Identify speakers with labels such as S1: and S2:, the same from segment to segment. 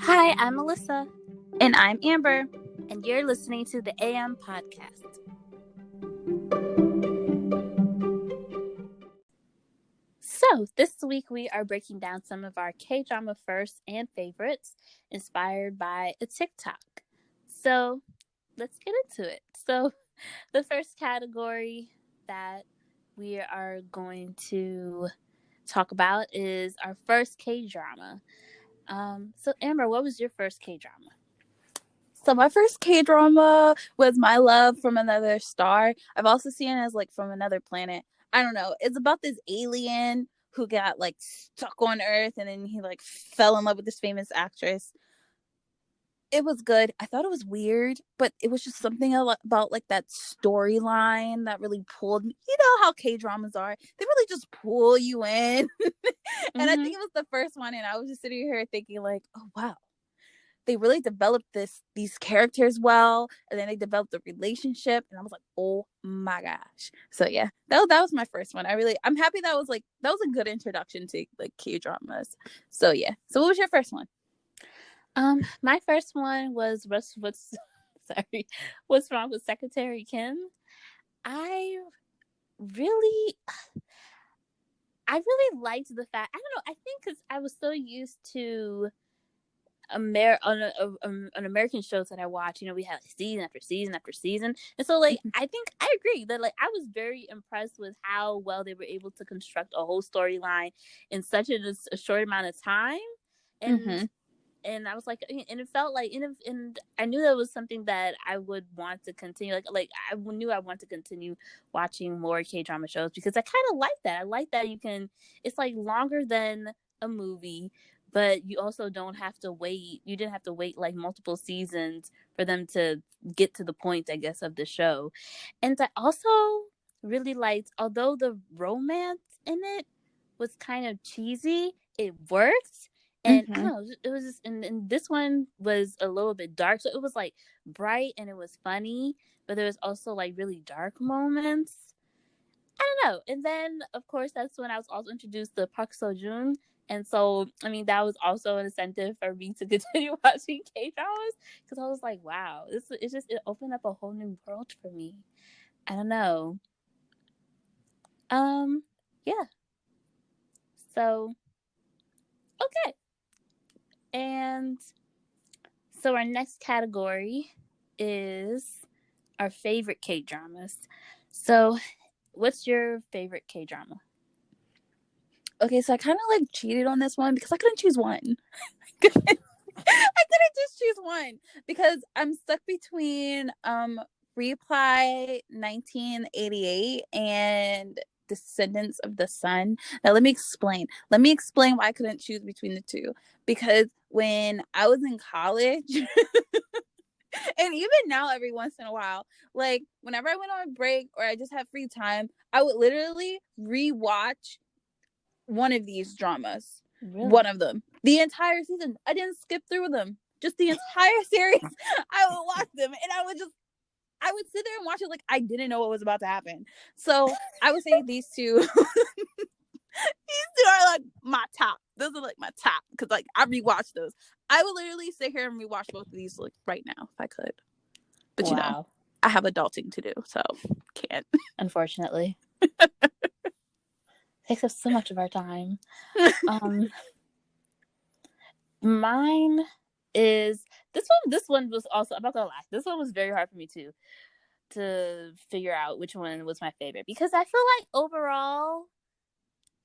S1: Hi, I'm Melissa,
S2: And I'm Amber.
S1: and you're listening to the AM Podcast. So, this week we are breaking down some of our K-drama firsts and favorites inspired by a TikTok. So, let's get into it. So, the first category that we are going to talk about is our first K-drama. So, Amber, what was your first K-drama?
S2: So my first K-drama was My Love from Another Star. I've also seen it as like From Another Planet. I don't know. It's about this alien who got like stuck on Earth and then he like fell in love with this famous actress. It was good. I thought it was weird, but it was just something about like that storyline that really pulled me. You know how K-dramas are. They really just pull you in. And I think it was the first one and I was just sitting here thinking like, "Oh wow. They really developed these characters well, and then they developed the relationship, and I was like, oh my gosh." So yeah, that was my first one. I'm happy that was a good introduction to like K-dramas. So yeah. So what was your first one?
S1: My first one was sorry, what's wrong with Secretary Kim? I really, I really liked the fact. I don't know. I think because I was so used to on American shows that I watch, we had like season after season after season, and so like I think I agree that like I was very impressed with how well they were able to construct a whole storyline in such a short amount of time, and
S2: Mm-hmm.
S1: and I was like, and it felt like, and I knew that was something that I would want to continue. Like I knew I want to continue watching more K drama shows because I kind of like that. I like that you can. It's like longer than a movie, but you also don't have to wait. You didn't have to wait like multiple seasons for them to get to the point, I guess, of the show. And I also really liked, although the romance in it was kind of cheesy, it worked. And I
S2: Mm-hmm.
S1: don't know, it was just, and this one was a little bit dark. So it was like bright and it was funny, but there was also like really dark moments. I don't know. And then, of course, that's when I was also introduced to Park Seo Joon. And so, I mean, that was also an incentive for me to continue watching K dramas because I was like, wow, it opened up a whole new world for me. I don't know. Um, yeah. So, okay. And so our next category is our favorite K dramas. So, what's your favorite K drama?
S2: Okay, so I kind of like cheated on this one because I couldn't choose one. I couldn't just choose one because I'm stuck between Reply 1988 and Descendants of the Sun. Now let me explain. Let me explain why I couldn't choose between the two. Because when I was in college, and even now every once in a while, like whenever I went on a break or I just had free time, I would literally rewatch one of these dramas.
S1: Really?
S2: One of them. The entire season. I didn't skip through them. Just the entire series. I would watch them and I would sit there and watch it like I didn't know what was about to happen. So I would say these two these two are like my top. Those are like my top because like I rewatch those. I would literally sit here and rewatch both of these like right now if I could. But
S1: Wow.
S2: I have adulting to do, so can't.
S1: Unfortunately. Takes up so much of our time. Mine is this one. This one was also, I'm not gonna lie. This one was very hard for me to figure out which one was my favorite because I feel like overall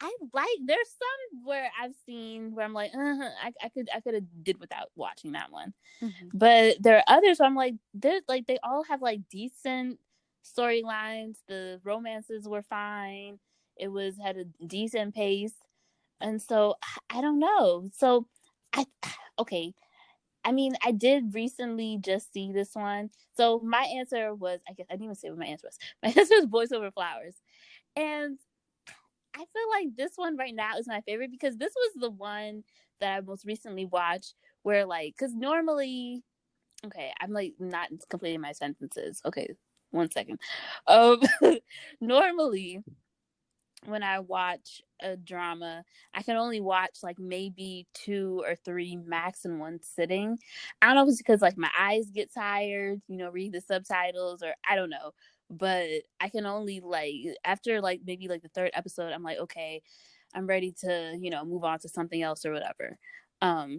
S1: I like. There's some where I've seen where I'm like, I could have did without watching that one,
S2: Mm-hmm.
S1: but there are others where I'm like, they all have like decent storylines. The romances were fine. It was had a decent pace, and so I don't know. So I okay. I mean, I did recently just see this one. So my answer was, I guess I didn't even say what my answer was. My answer was Boys Over Flowers, and I feel like this one right now is my favorite because this was the one that I most recently watched where like, because normally, okay, I'm like not completing my sentences. Okay, 1 second. Um, normally when I watch a drama, I can only watch like maybe 2 or 3 max in one sitting. I don't know if it's because like my eyes get tired, read the subtitles, or I don't know. But I can only like after like maybe like the third episode, I'm like, okay, I'm ready to, move on to something else or whatever.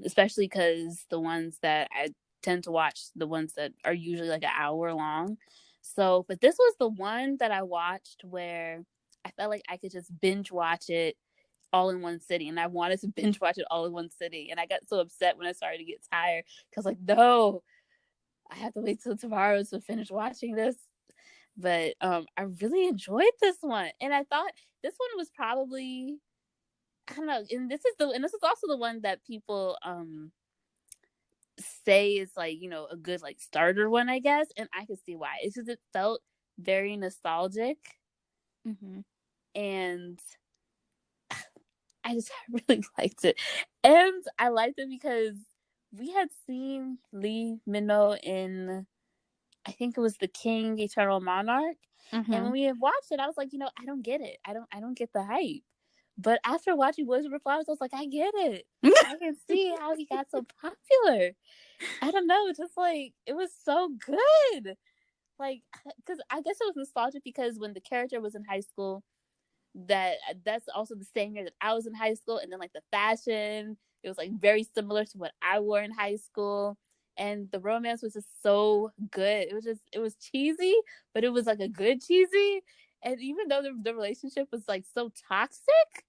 S1: Especially because the ones that I tend to watch, the ones that are usually like an hour long. So, but this was the one that I watched where I felt like I could just binge watch it all in one sitting, and I wanted to binge watch it all in one sitting, and I got so upset when I started to get tired because like, no, I have to wait till tomorrow to finish watching this. But I really enjoyed this one, and I thought this one was probably, I don't know, and this is also the one that people say is like, a good like starter one, I guess, and I can see why. It's just it felt very nostalgic, and I just really liked it, and I liked it because we had seen Lee Min-ho in, I think it was The King, Eternal Monarch, and when we had watched it, I was like, I don't get it. I don't get the hype. But after watching Boys Over Flowers, I was like, I get it. I can see how he got so popular. I don't know, just like it was so good. Like, because I guess it was nostalgic because when the character was in high school, that's also the same year that I was in high school, and then like the fashion, it was like very similar to what I wore in high school, and the romance was just so good. It was cheesy, but it was like a good cheesy, and even though the relationship was like so toxic,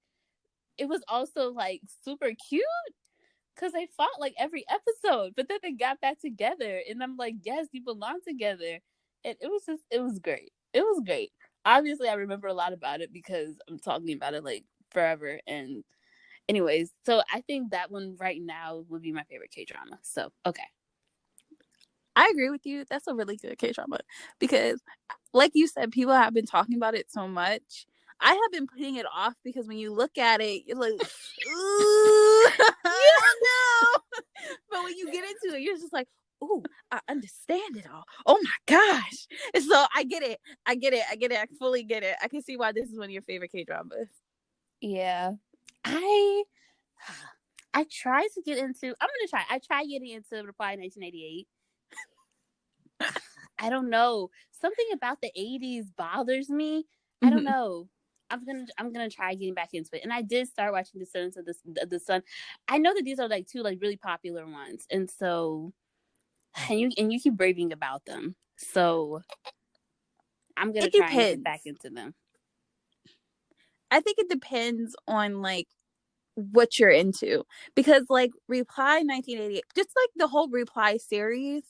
S1: it was also like super cute because they fought like every episode, but then they got back together, and I'm like, yes, you belong together, and it was great. It was great. Obviously, I remember a lot about it because I'm talking about it like forever. And anyways, so I think that one right now would be my favorite K-drama. So, okay.
S2: I agree with you. That's a really good K-drama because, like you said, people have been talking about it so much. I have been putting it off because when you look at it, you're like, ooh, no. But when you get into it, you're just like, ooh, I understand it all. Oh my gosh. And so I get it. I fully get it. I can see why this is one of your favorite K-dramas.
S1: Yeah. I tried to get into, I tried getting into Reply 1988. I don't know. Something about the 80s bothers me. I don't know. I'm gonna try getting back into it. And I did start watching Descendants of the Sun. I know that these are like two like really popular ones, and so and you keep raving about them. So I'm gonna try and get back into them.
S2: I think it depends on like what you're into, because like Reply 1988, just like the whole Reply series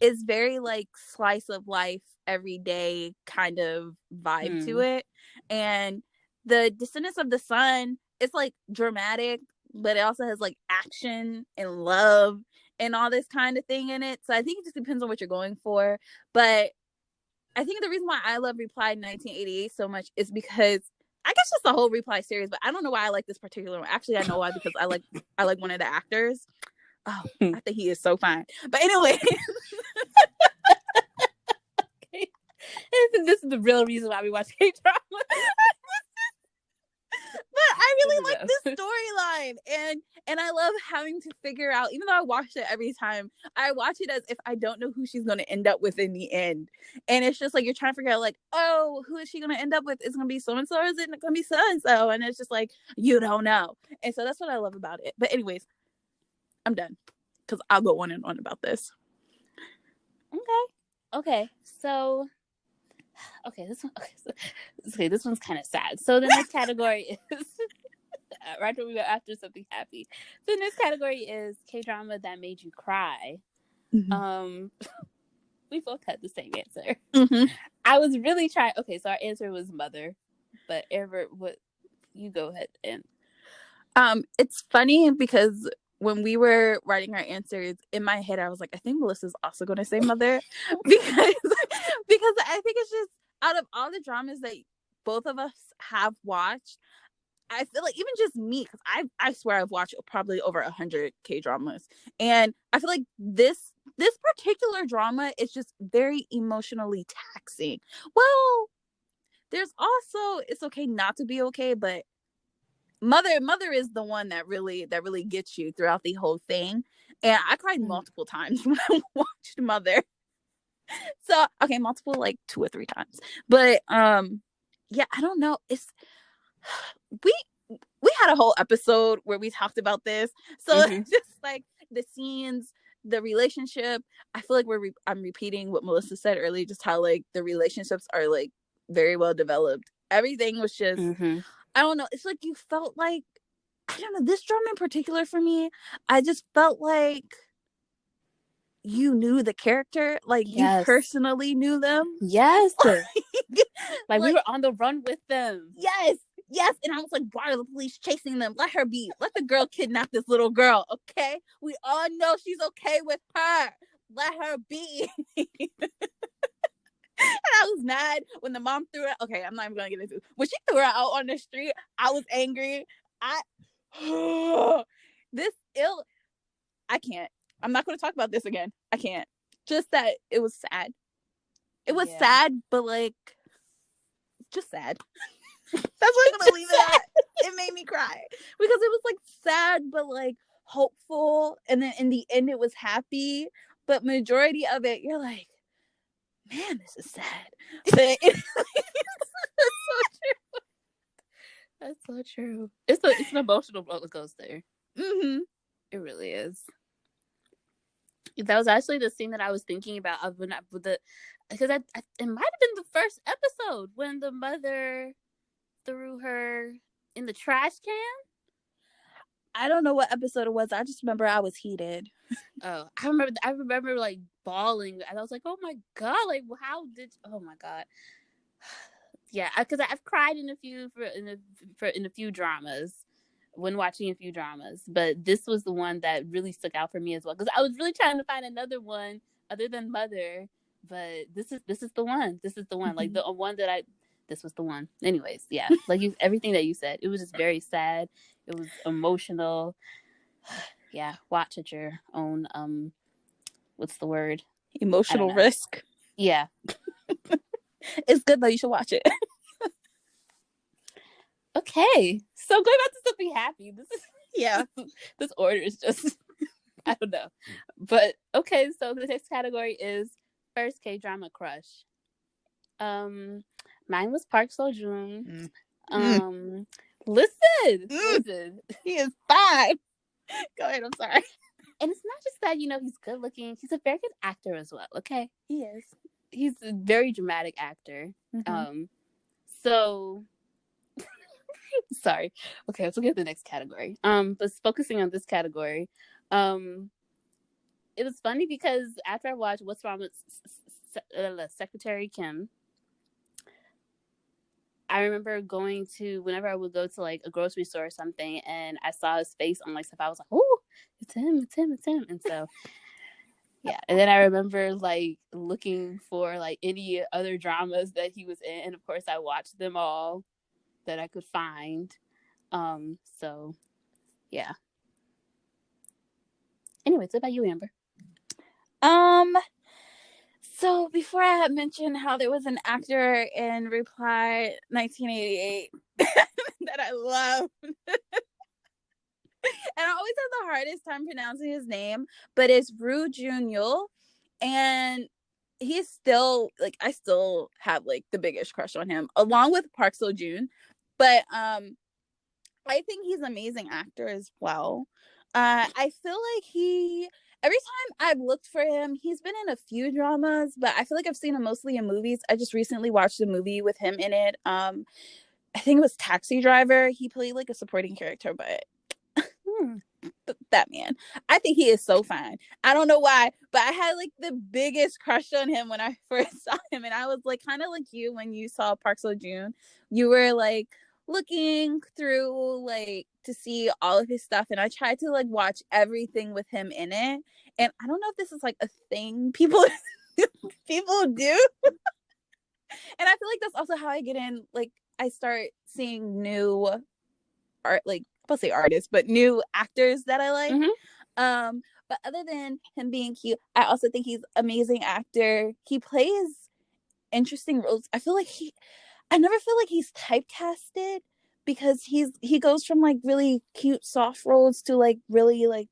S2: is very like slice of life, everyday kind of vibe to it. And the Descendants of the Sun, it's like dramatic, but it also has like action and love and all this kind of thing in it. So I think it just depends on what you're going for. But I think the reason why I love Reply 1988 so much is because I guess just the whole Reply series, but I don't know why I like this particular one. Actually, I know why, because I like one of the actors. Oh, I think he is so fine. But anyway.
S1: This is the real reason why we watch K-drama.
S2: But I really like this storyline, and I love having to figure out, even though I watch it every time, I watch it as if I don't know who she's going to end up with in the end. And it's just like you're trying to figure out like, oh, who is she going to end up with? Is it going to be so and so, or is it going to be so and so? And it's just like you don't know. And so that's what I love about it. But anyways, I'm done because I'll go on and on about this.
S1: Okay. So this one. This one's kind of sad. So the next category is right when we go after something happy. So the next category is K-drama that made you cry. We both had the same answer. I was really trying. Okay, so our answer was Mother, but Ever, what you go ahead and.
S2: It's funny because when we were writing our answers, in my head I was like, I think Melissa's also going to say Mother because I think it's just, out of all the dramas that both of us have watched, I feel like even just me, because I swear I've watched probably over 100 K-dramas, and I feel like this particular drama is just very emotionally taxing. Well, there's also It's Okay Not to Be Okay, but Mother is the one that really gets you throughout the whole thing. And I cried multiple times when I watched Mother. So okay, multiple like 2 or 3 times. But yeah, I don't know. It's we had a whole episode where we talked about this. So it's just like the scenes, the relationship. I feel like I'm repeating what Melissa said earlier, just how like the relationships are like very well developed. Everything was just I don't know. It's like you felt like, I don't know, this drama in particular for me, I just felt like you knew the character, like you personally knew them.
S1: Yes. Like we were on the run with them.
S2: Yes. And I was like, why are the police chasing them? Let her be. Let the girl kidnap this little girl, okay? We all know she's okay with her. Let her be. And I was mad when the mom threw her. Okay, I'm not even gonna get into it. When she threw her out on the street, I was angry. I can't. I'm not gonna talk about this again. I can't. Just that it was sad. It was sad, but like just sad. That's what I'm gonna leave it at. It made me cry. Because it was like sad but like hopeful. And then in the end it was happy. But majority of it, you're like, man, this is sad. But that's so true.
S1: That's so true. It's an emotional roller coaster.
S2: It
S1: really is. That was actually the scene that I was thinking about because it might have been the first episode when the mother threw her in the trash can.
S2: I don't know what episode it was. I just remember I was heated.
S1: Oh, I remember like bawling, and I was like, "Oh my god! Like, how did? Oh my god!" Yeah, because I've cried in a few dramas when watching a few dramas, but this was the one that really stuck out for me as well. Because I was really trying to find another one other than Mother, but this is the one. This is the one. Like the one that this was the one. Anyways, yeah, like everything that you said, it was just very sad. It was emotional. Yeah, watch at your own what's the word?
S2: Emotional risk.
S1: Yeah.
S2: It's good though, you should watch it.
S1: Okay. So going back to something happy. This order is just I don't know. But okay, so the next category is first K-drama crush. Mine was Park Seo-joon. Listen.
S2: He is fine. Go ahead, I'm sorry.
S1: And it's not just that, he's good looking. He's a very good actor as well, okay?
S2: He is.
S1: He's a very dramatic actor. So sorry. Okay, let's look at the next category. But focusing on this category, it was funny because after I watched What's Wrong with Secretary Kim, I remember whenever I would go to like a grocery store or something, and I saw his face on like stuff, I was like, "Oh, it's him!" And so, yeah. And then I remember like looking for like any other dramas that he was in, and of course, I watched them all that I could find. So, yeah. Anyways, what about you, Amber?
S2: So before I had mentioned how there was an actor in Reply 1988 that I love. And I always have the hardest time pronouncing his name, but it's Roo Jun-yeol. And he's still, like, I still have, like, the biggest crush on him, along with Park Seo-joon. But I think he's an amazing actor as well. I feel like every time I've looked for him, he's been in a few dramas, but I feel like I've seen him mostly in movies. I just recently watched a movie with him in it. I think it was Taxi Driver. He played like a supporting character, but that man, I think he is so fine. I don't know why, but I had like the biggest crush on him when I first saw him, and I was like kind of like you when you saw Park Seo-joon. You were like looking through like to see all of his stuff, and I tried to like watch everything with him in it. And I don't know if this is like a thing people do. And I feel like that's also how I get in, like I start seeing new art, like I'll say artists, but new actors that I like. But other than him being cute, I also think he's an amazing actor. He plays interesting roles. I never feel like he's typecasted, because he goes from like really cute soft roles to like really like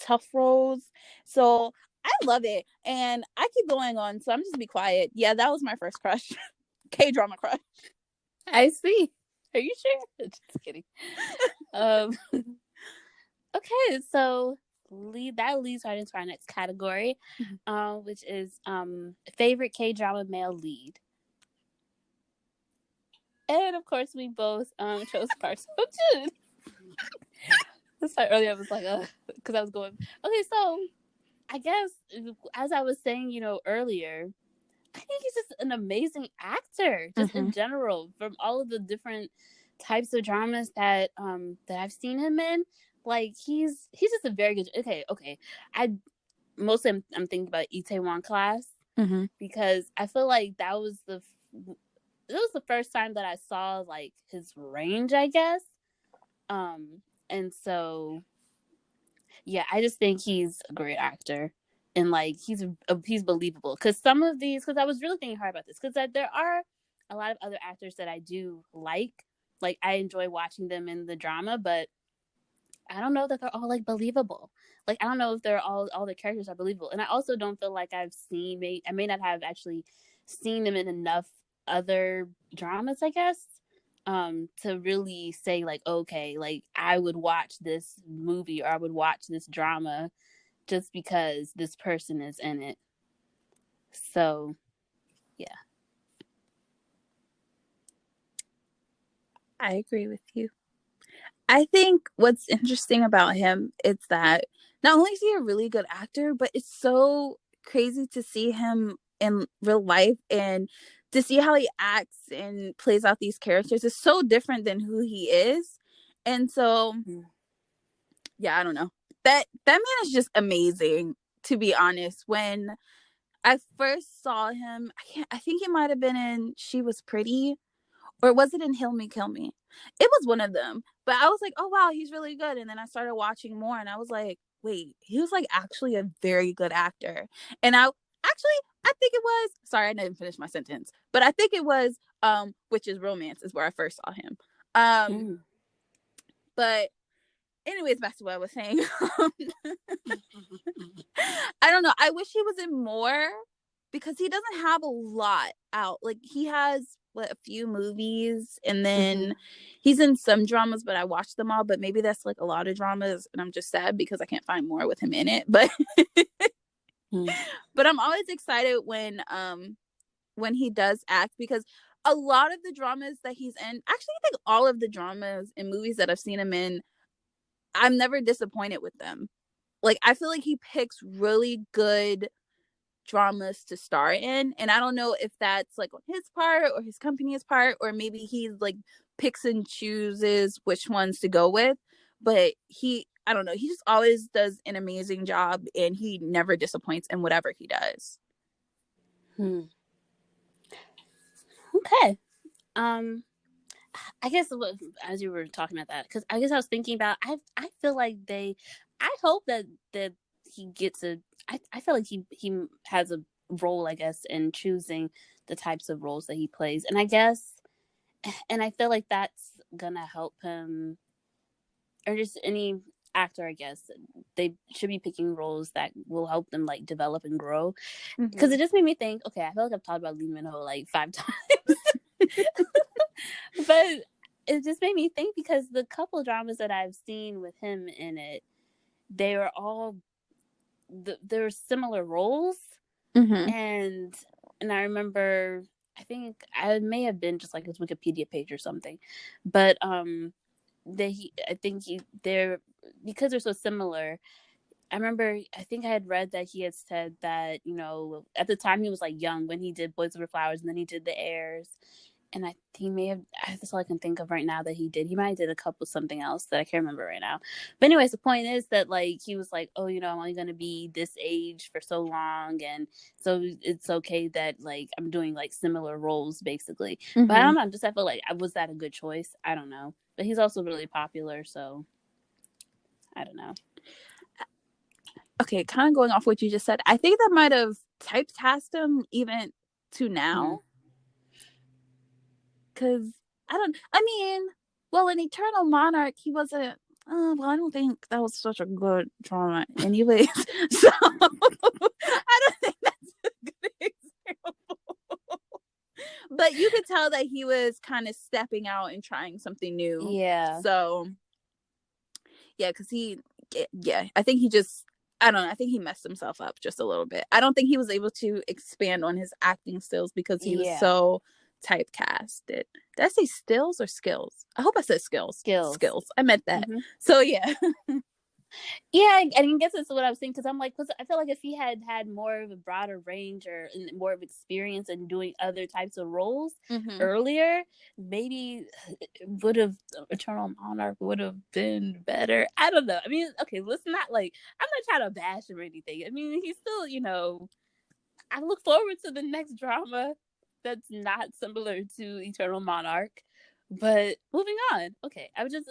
S2: tough roles. So I love it, and I keep going on. So I'm just be quiet. Yeah, that was my first crush, K drama crush.
S1: I see. Are you sure? Just kidding. Um, okay, so that leads right into our next category, which is favorite K drama male lead. And of course, we both chose Park Seo Joon. That's why earlier I was like, because I was going. Okay, so I guess as I was saying, earlier, I think he's just an amazing actor, just in general, from all of the different types of dramas that I've seen him in. Like he's just a very good. Okay. I mostly I'm thinking about Itaewon Class because I feel like that was the first time that I saw like his range, I guess. And so yeah, I just think he's a great actor. And like he's believable because I was really thinking hard about this because there are a lot of other actors that I do like I enjoy watching them in the drama, but I don't know that they're all like believable. Like I don't know if they're all the characters are believable, and I also don't feel like I may not have actually seen them in enough other dramas, I guess, to really say like, okay, like I would watch this movie or I would watch this drama just because this person is in it. So, yeah.
S2: I agree with you. I think what's interesting about him is that not only is he a really good actor, but it's so crazy to see him in real life and to see how he acts and plays out these characters is so different than who he is. And so, yeah, I don't know. That man is just amazing, to be honest. When I first saw him, I think he might have been in She Was Pretty, or was it in Heal Me Kill Me? It was one of them. But I was like, oh wow, he's really good. And then I started watching more and I was like, wait, he was like actually a very good actor. And I think it was, sorry, I didn't finish my sentence, but I think it was Witches Romance is where I first saw him. But anyways, back to what I was saying. I don't know. I wish he was in more because he doesn't have a lot out. Like he has a few movies and then he's in some dramas, but I watched them all. But maybe that's like a lot of dramas, and I'm just sad because I can't find more with him in it. But but I'm always excited when he does act because a lot of the dramas that he's in, actually I think all of the dramas and movies that I've seen him in, I'm never disappointed with them. Like I feel like he picks really good dramas to star in, and I don't know if that's like on his part or his company's part, or maybe he's like picks and chooses which ones to go with, but I don't know, he just always does an amazing job and he never disappoints in whatever he does.
S1: Okay. I guess as you were talking about that, because I guess I was thinking about I feel like I hope that he gets I feel like he has a role, I guess, in choosing the types of roles that he plays, and I feel like that's gonna help him, or just any actor, I guess, they should be picking roles that will help them like develop and grow. Because it just made me think, okay, I feel like I've talked about Lee Min-ho like 5 times. But it just made me think because the couple dramas that I've seen with him in it, they were all they're similar roles, and I remember, I think I may have been just like his Wikipedia page or something, but they're because they're so similar. I remember, I think I had read that he had said that, at the time he was like young when he did Boys Over Flowers and then he did The Heirs. And he may have, that's all I can think of right now that he did. He might have did a couple something else that I can't remember right now. But anyways, the point is that like, he was like, oh, I'm only going to be this age for so long. And so it's okay that like, I'm doing like similar roles basically. But I don't know. I feel like, was that a good choice? I don't know. But he's also really popular. So I don't know.
S2: Okay, kind of going off what you just said, I think that might have typecast him even to now. Because I mean, Well, in Eternal Monarch, he wasn't. Well, I don't think that was such a good drama, anyways. So I don't think that's a good example. But you could tell that he was kind of stepping out and trying something new.
S1: Yeah.
S2: So yeah, because I think he just, I don't know, I think he messed himself up just a little bit. I don't think he was able to expand on his acting skills because he was so typecasted. Did I say stills or skills? I hope I said skills. Skills. I meant that. Mm-hmm. So yeah.
S1: Yeah, and I guess that's what I was thinking, because I'm like, because I feel like if he had more of a broader range or more of experience in doing other types of roles earlier, maybe would have Eternal Monarch would have been better. I don't know. I mean, okay, let's not like, I'm not trying to bash him or anything. I mean, he's still, you know, I look forward to the next drama that's not similar to Eternal Monarch. But moving on. Okay. I guess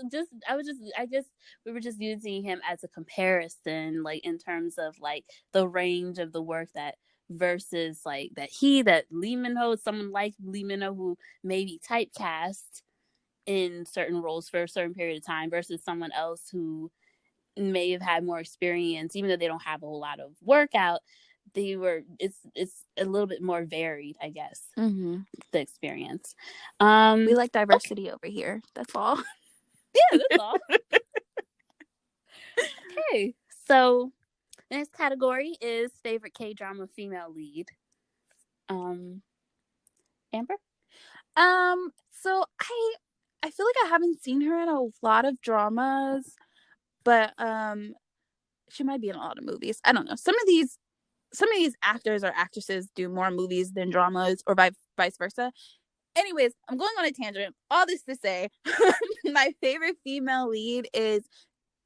S1: we were just using him as a comparison, like in terms of like the range of the work that versus like that Lee Min-ho, someone like Lee Min-ho who may be typecast in certain roles for a certain period of time versus someone else who may have had more experience, even though they don't have a whole lot of work out. It's a little bit more varied, I guess. The experience.
S2: We like diversity over here. That's all.
S1: Yeah, that's all. Okay, so next category is favorite K-drama female lead. Amber?
S2: So I feel like I haven't seen her in a lot of dramas, but she might be in a lot of movies. I don't know. Some of these actors or actresses do more movies than dramas, or vice versa. Anyways, I'm going on a tangent. All this to say, my favorite female lead is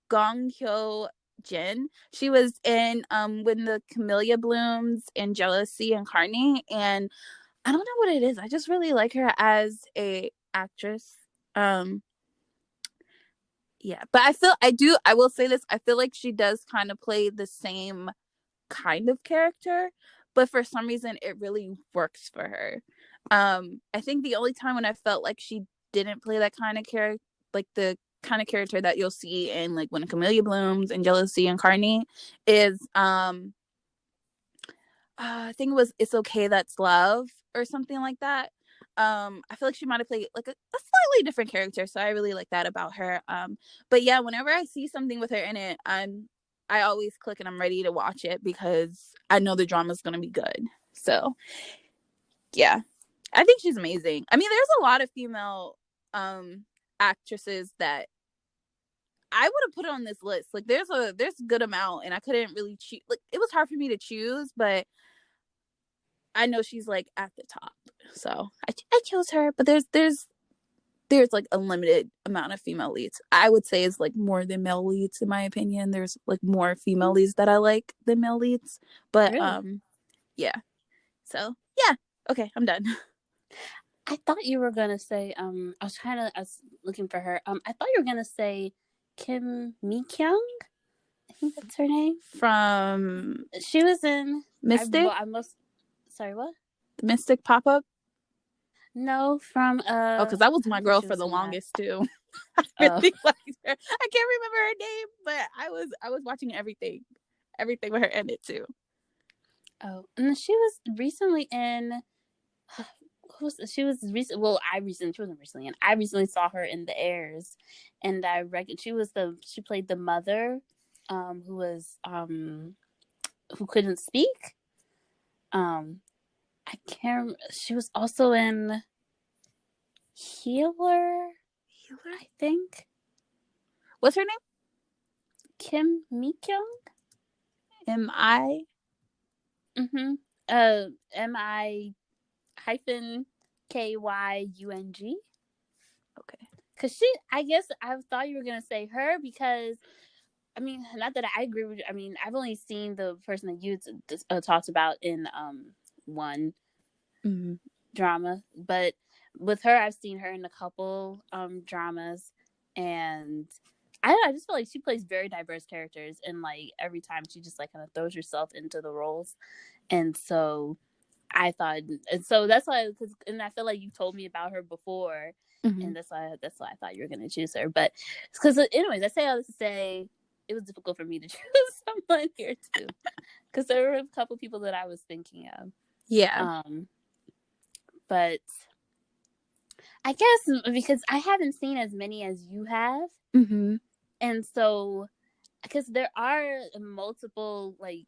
S2: Gong Hyo Jin. She was in When the Camellia Blooms and Jealousy Incarnate, and I don't know what it is. I just really like her as a actress. Yeah, but I will say this, I feel like she does kind of play the same kind of character, but for some reason it really works for her. I think the only time when I felt like she didn't play that kind of character, like the kind of character that you'll see in like When a Camellia Blooms and Jealousy Incarnate, is I think it was It's Okay That's Love or something like that. I feel like she might have played like a slightly different character, so I really like that about her. But yeah, whenever I see something with her in it, I always click and I'm ready to watch it because I know the drama's gonna be good. So yeah, I think she's amazing. I mean, there's a lot of female actresses that I would have put on this list. Like there's a good amount, and I couldn't really choose. Like it was hard for me to choose, but I know she's like at the top, so I chose her. But there's like a limited amount of female leads. I would say is like more than male leads in my opinion. There's like more female leads that I like than male leads. But really? Yeah. So yeah. Okay, I'm done.
S1: I thought you were gonna say I was looking for her. I thought you were gonna say Kim Mi-kyung. I think that's her name. She was in
S2: Mystic.
S1: Sorry, what?
S2: Mystic Pop-Up?
S1: No, from
S2: because that was my girl for the longest too. I really liked her. I can't remember her name, but I was watching everything with her in it too.
S1: Oh, and she was recently in. She wasn't recently in. I recently saw her in The Heirs, and I reckon she played the mother, who was who couldn't speak. I can't. She was also in Healer, I think.
S2: What's her name?
S1: Kim Mi-kyung.
S2: M-I?
S1: M-I hyphen K-Y-U-N-G.
S2: Okay.
S1: Because I guess I thought you were going to say her because, I mean, not that I agree with you. I mean, I've only seen the person that you talked about in one drama. But with her, I've seen her in a couple dramas. And I just feel like she plays very diverse characters. And, like, every time she just, like, kind of throws herself into the roles. And so I thought, and so that's why, and I feel like you told me about her before, and that's why I thought you were gonna choose her. But because, anyways, I say all this to say it was difficult for me to choose someone here too, because there were a couple people that I was thinking of.
S2: Yeah.
S1: But I guess because I haven't seen as many as you have, and so because there are multiple like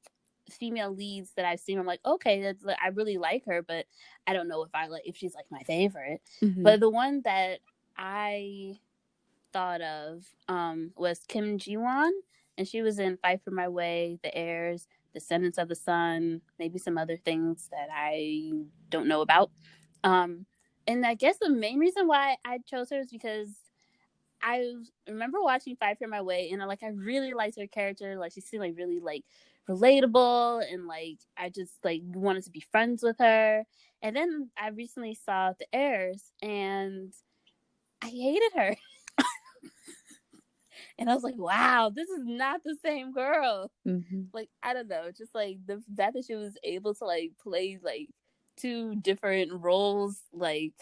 S1: female leads that I've seen, I'm like, okay, I really like her, but I don't know if she's like my favorite. But the one that I thought of was Kim Ji-won, and she was in Fight for My Way, The Heirs, Descendants of the Sun, maybe some other things that I don't know about. And I guess the main reason why I chose her is because I remember watching Fight for My Way, and I really liked her character. Like, she seemed like really like relatable, and like I just like wanted to be friends with her. And then I recently saw The Heirs, and I hated her. And I was like, wow, this is not the same girl. Like, I don't know, just like the fact that she was able to like play like two different roles, like,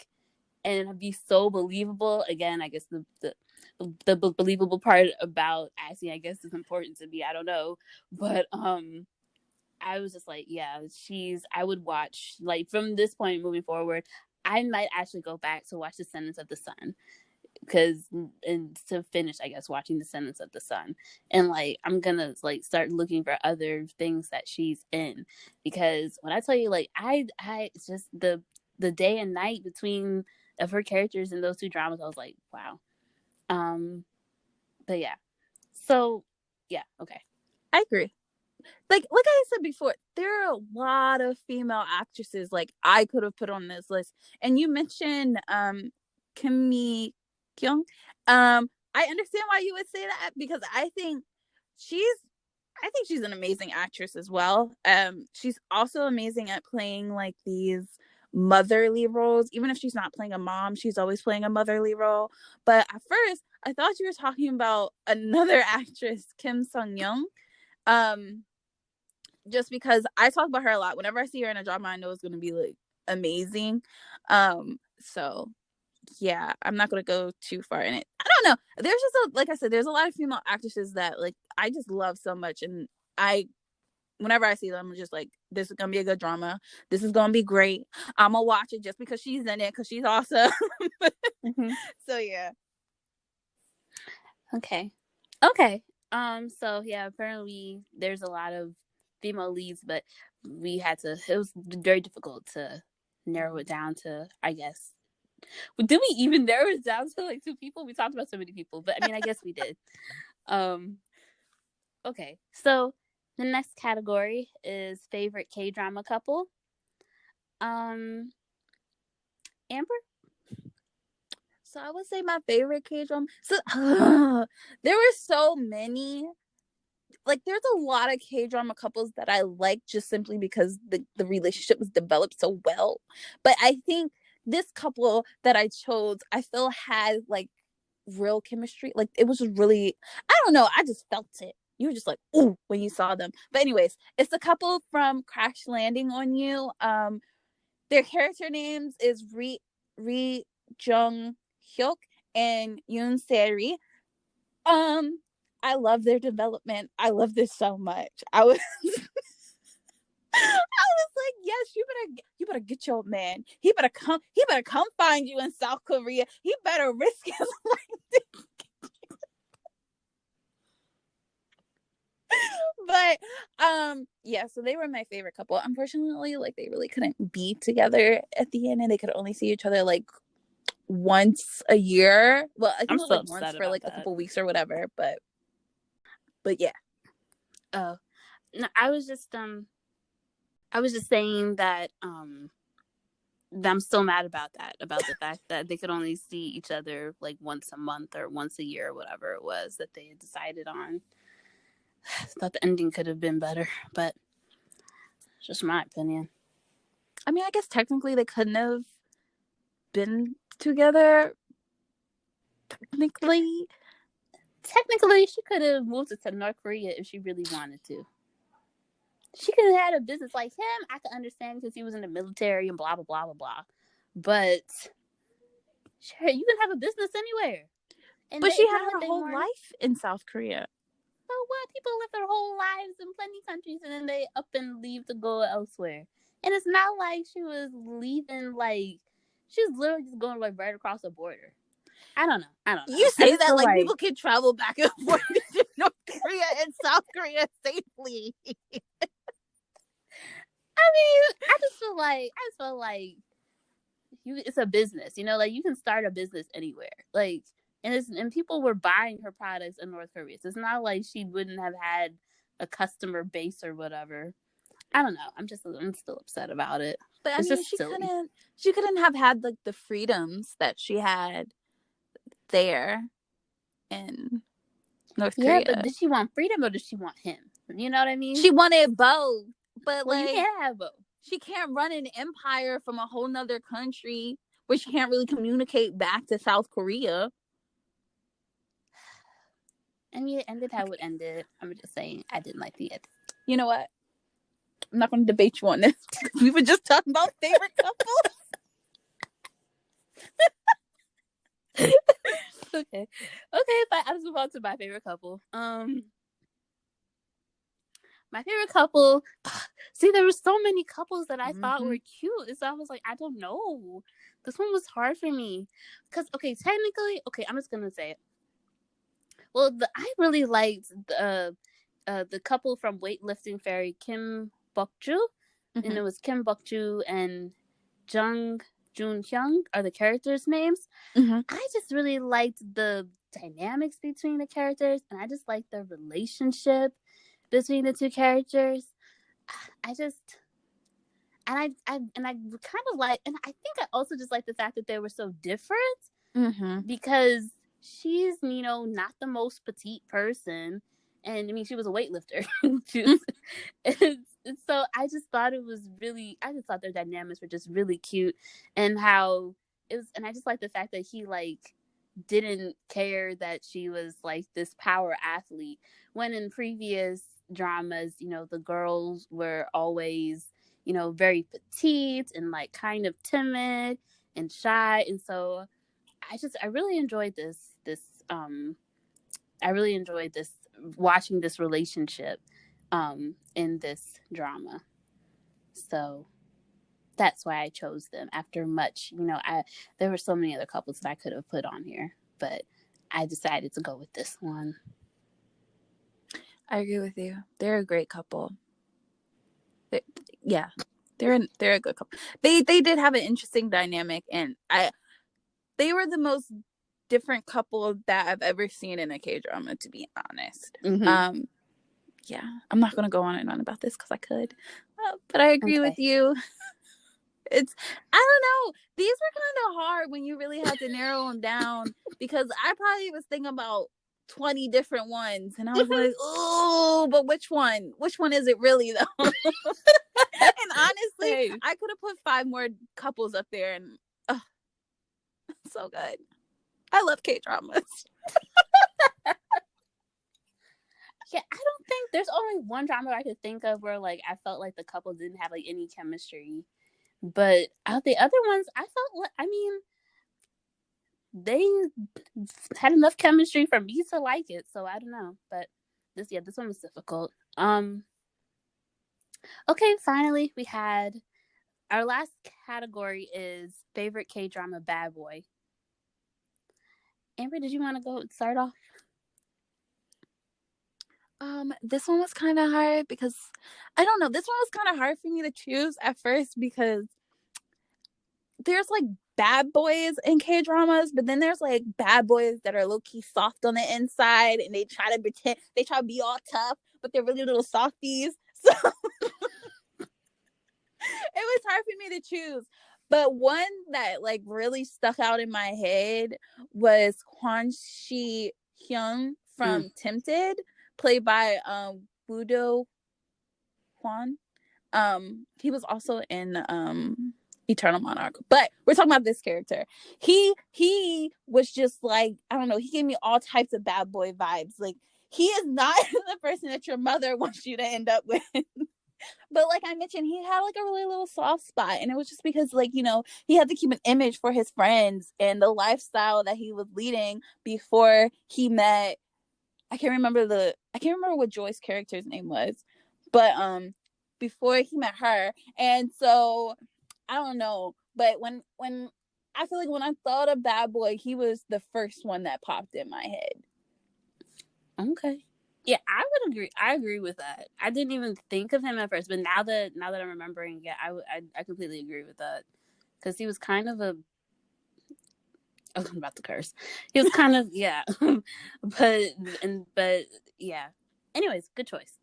S1: and be so believable. Again, I guess the believable part about acting, I guess, is important to me. I don't know, but I was just like, yeah, I would watch, like, from this point moving forward, I might actually go back to watch Descendants of the Sun, and to finish, I guess, watching Descendants of the Sun, and like I'm gonna like start looking for other things that she's in, because when I tell you, like, I it's just the day and night between of her characters in those two dramas, I was like, wow. But yeah, so yeah, okay,
S2: I agree. Like I said before, there are a lot of female actresses like I could have put on this list. And you mentioned Kim Mi Kyung. I understand why you would say that, because I think she's an amazing actress as well. She's also amazing at playing like these motherly roles. Even if she's not playing a mom, she's always playing a motherly role. But at first, I thought you were talking about another actress, Kim Sung Young. Just because I talk about her a lot. Whenever I see her in a drama, I know it's going to be like amazing. So yeah, I'm not going to go too far in it. I don't know. There's just like I said, there's a lot of female actresses that like I just love so much, and whenever I see them, I'm just like, this is gonna be a good drama. This is gonna be great. I'm gonna watch it just because she's in it, because she's awesome. So yeah.
S1: Okay. So yeah, apparently there's a lot of female leads, but it was very difficult to narrow it down to, I guess. Did we even narrow it down to like two people? We talked about so many people, but I mean, I guess we did. Okay, so the next category is favorite K-drama couple. Amber?
S2: So I would say my favorite K-drama. So there were so many. Like, there's a lot of K-drama couples that I like just simply because the relationship was developed so well. But I think this couple that I chose, I feel had like real chemistry. Like, it was just really, I don't know, I just felt it. You were just like, ooh, when you saw them. But anyways, it's a couple from Crash Landing on You. Their character names is Ri Jung Hyuk and Yoon Se-ri. I love their development. I love this so much. I was like, yes, you better get your man. He better come find you in South Korea. He better risk his life. But yeah, so they were my favorite couple. Unfortunately, like, they really couldn't be together at the end, and they could only see each other like once a year. Well, I think it was like once for like a couple weeks or whatever, but yeah.
S1: Oh, no, I was just saying that I'm still mad about the fact that they could only see each other like once a month or once a year or whatever it was that they had decided on. I thought the ending could have been better, but it's just my opinion.
S2: I mean, I guess technically they couldn't have been together. Technically,
S1: she could have moved to North Korea if she really wanted to. She could have had a business like him. I could understand because he was in the military and blah blah blah blah blah. But Sure, you can have a business anywhere. And
S2: But she
S1: it's
S2: had
S1: not like
S2: her
S1: they
S2: whole
S1: weren't.
S2: life in South Korea.
S1: So what? People live their whole lives in plenty countries and then they up and leave to go elsewhere. And it's not like she was leaving, like, she was literally just going like right across the border. I don't know.
S2: You
S1: I
S2: say
S1: just
S2: that
S1: feel
S2: like people can travel back and forth to North Korea and South Korea safely.
S1: I mean, I just feel like it's a business, you know, like you can start a business anywhere. Like, and people were buying her products in North Korea. So it's not like she wouldn't have had a customer base or whatever. I don't know. I'm still upset about it.
S2: But I
S1: It's
S2: mean,
S1: just silly.
S2: she couldn't have had like the freedoms that she had there in North
S1: Yeah,
S2: Korea.
S1: but did she want freedom or did she want him? You know what I mean?
S2: She wanted both, but
S1: Well, you
S2: like
S1: can't have both.
S2: she can't run an empire from a whole nother country where she can't really communicate back to South Korea.
S1: I mean, it ended how it ended. I'm just saying, I didn't like the end.
S2: You know what? I'm not going to debate you on this. We were just talking about favorite couples.
S1: Okay, fine. I'll just move on to my favorite couple. My favorite couple. See, there were so many couples that I thought were cute. And so I was like, I don't know. This one was hard for me. Because, okay, technically, okay, I'm just going to say it. Well, I really liked the couple from Weightlifting Fairy, Kim Bok-ju. And it was Kim Bok-ju and Jung Jun-hyung are the characters' names. I just really liked the dynamics between the characters. And I just liked the relationship between the two characters. I kind of like, and I think I also just like the fact that they were so different because she's, you know, not the most petite person, and I mean she was a weightlifter. And so I just thought their dynamics were just really cute, and how it was, and I just like the fact that he like didn't care that she was like this power athlete, when in previous dramas, you know, the girls were always, you know, very petite and like kind of timid and shy. And so I really enjoyed watching this relationship in this drama. So that's why I chose them after much, you know, there were so many other couples that I could have put on here, but I decided to go with this one.
S2: I agree with you. They're a great couple. They're a good couple. They did have an interesting dynamic, and they were the most different couple that I've ever seen in a K-drama, to be honest. Yeah, I'm not gonna go on and on about this because I could, but I agree with you. I don't know. These were kind of hard when you really had to narrow them down, because I probably was thinking about 20 different ones, and I was like, oh, but which one is it really though? And honestly, I could have put 5 more couples up there, and so good. I love K-dramas.
S1: Yeah, I don't think there's only one drama I could think of where like I felt like the couple didn't have like any chemistry. But out the other ones, I felt like, I mean, they had enough chemistry for me to like it. So I don't know. But this one was difficult. Okay, finally we had our last category is favorite K-drama bad boy. Amber, did you want to go start off?
S2: This one was kind of hard because I don't know. This one was kind of hard for me to choose at first because there's like bad boys in K-dramas, but then there's like bad boys that are low-key soft on the inside, and they try to be all tough, but they're really little softies. So it was hard for me to choose. But one that like really stuck out in my head was Kwon Shi Hyun from Tempted, played by Woo Do Hwan. He was also in Eternal Monarch, but we're talking about this character. He was just like, I don't know, he gave me all types of bad boy vibes. Like, he is not the person that your mother wants you to end up with. But like I mentioned, he had like a really little soft spot, and it was just because like, you know, he had to keep an image for his friends and the lifestyle that he was leading before he met, I can't remember what Joy's character's name was, but before he met her. And so I don't know, but when I feel like when I thought of Bad Boy, he was the first one that popped in my head.
S1: Okay. Yeah, I would agree. I agree with that. I didn't even think of him at first, but now that I'm remembering, yeah, I completely agree with that, because he was kind of a. Oh, I'm about to curse. He was kind of yeah, but yeah. Anyways, good choice.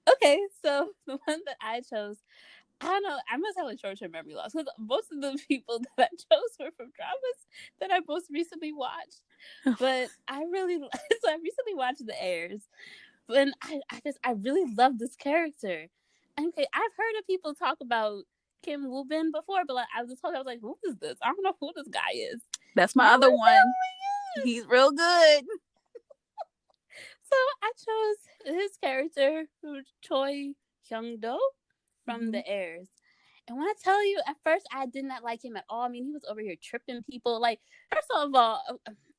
S1: Okay, so the one that I chose, I don't know, I must have a short-term memory loss because most of the people that I chose were from dramas that I most recently watched. But I recently watched The Heirs, and I really love this character. Okay, I've heard of people talk about Kim Woo Bin before, but like I was like, who is this? I don't know who this guy is.
S2: That's my other one. He's real good.
S1: So I chose his character, Choi Hyung-do from The Heirs. And when I tell you, at first I did not like him at all. I mean, he was over here tripping people. Like, first of all,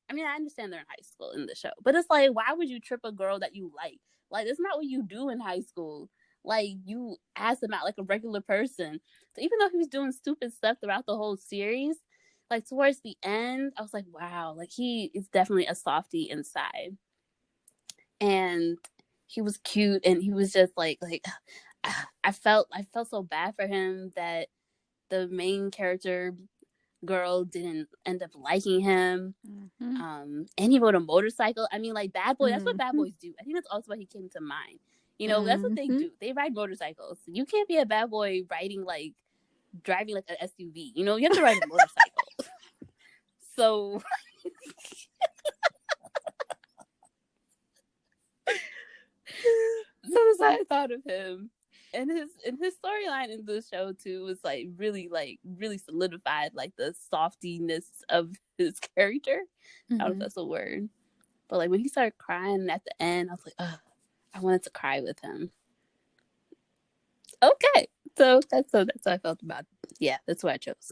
S1: I mean, I understand they're in high school in the show, but it's like, why would you trip a girl that you like? Like, that's not what you do in high school. Like, you ask them out like a regular person. So even though he was doing stupid stuff throughout the whole series, like towards the end, I was like, wow, like he is definitely a softie inside. And he was cute, and he was just like I felt so bad for him that the main character girl didn't end up liking him. And he rode a motorcycle. I mean, like Bad Boy, that's what bad boys do. I think that's also why he came to mind. You know, that's what they do. They ride motorcycles. You can't be a bad boy driving like an SUV. You know, you have to ride a motorcycle. So as I thought of him, and his storyline in the show too was like really solidified like the softiness of his character. I don't know if that's a word, but like when he started crying at the end, I was like, oh, I wanted to cry with him. Okay, so that's how I felt about it. Yeah, that's what I chose.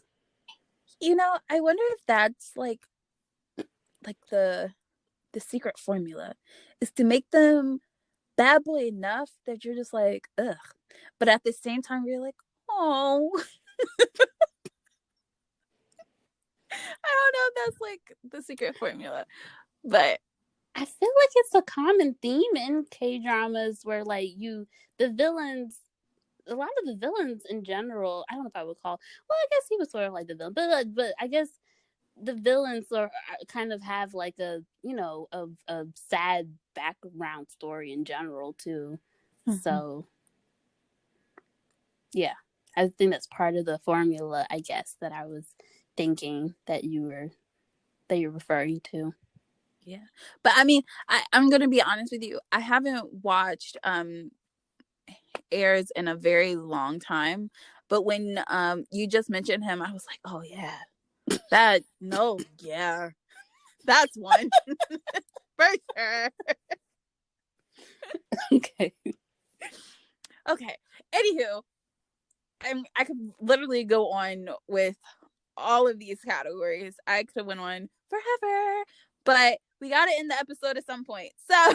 S2: You know, I wonder if that's like the secret formula is to make them bad boy enough that you're just like, ugh. But at the same time, you're like, oh. I don't know if that's like the secret formula, but
S1: I feel like it's a common theme in K-dramas where like the villains, a lot of the villains in general, I don't know if I would call, well, I guess he was sort of like the villain, but I guess the villains are kind of have like a, you know, a sad background story in general too. So yeah, I think that's part of the formula, I guess, that I was thinking that you're referring to.
S2: Yeah, but I mean, I'm gonna be honest with you. I haven't watched Heirs in a very long time, but when you just mentioned him, I was like, oh yeah, yeah, that's one for sure.
S1: Okay.
S2: Anywho, I could literally go on with all of these categories. I could have went on forever, but we got to end the episode at some point. So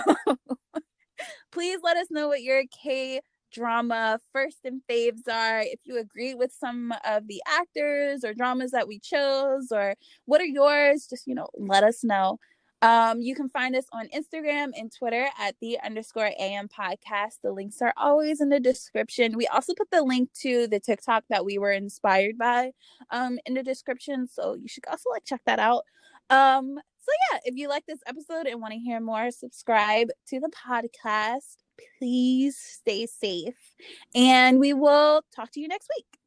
S2: please let us know what your K-drama first and faves are. If you agree with some of the actors or dramas that we chose, or what are yours, just, you know, let us know. You can find us on Instagram and Twitter at _AM podcast. The links are always in the description. We also put the link to the TikTok that we were inspired by in the description, so you should also like check that out. So yeah, if you like this episode and want to hear more, subscribe to the podcast. Please stay safe, and we will talk to you next week.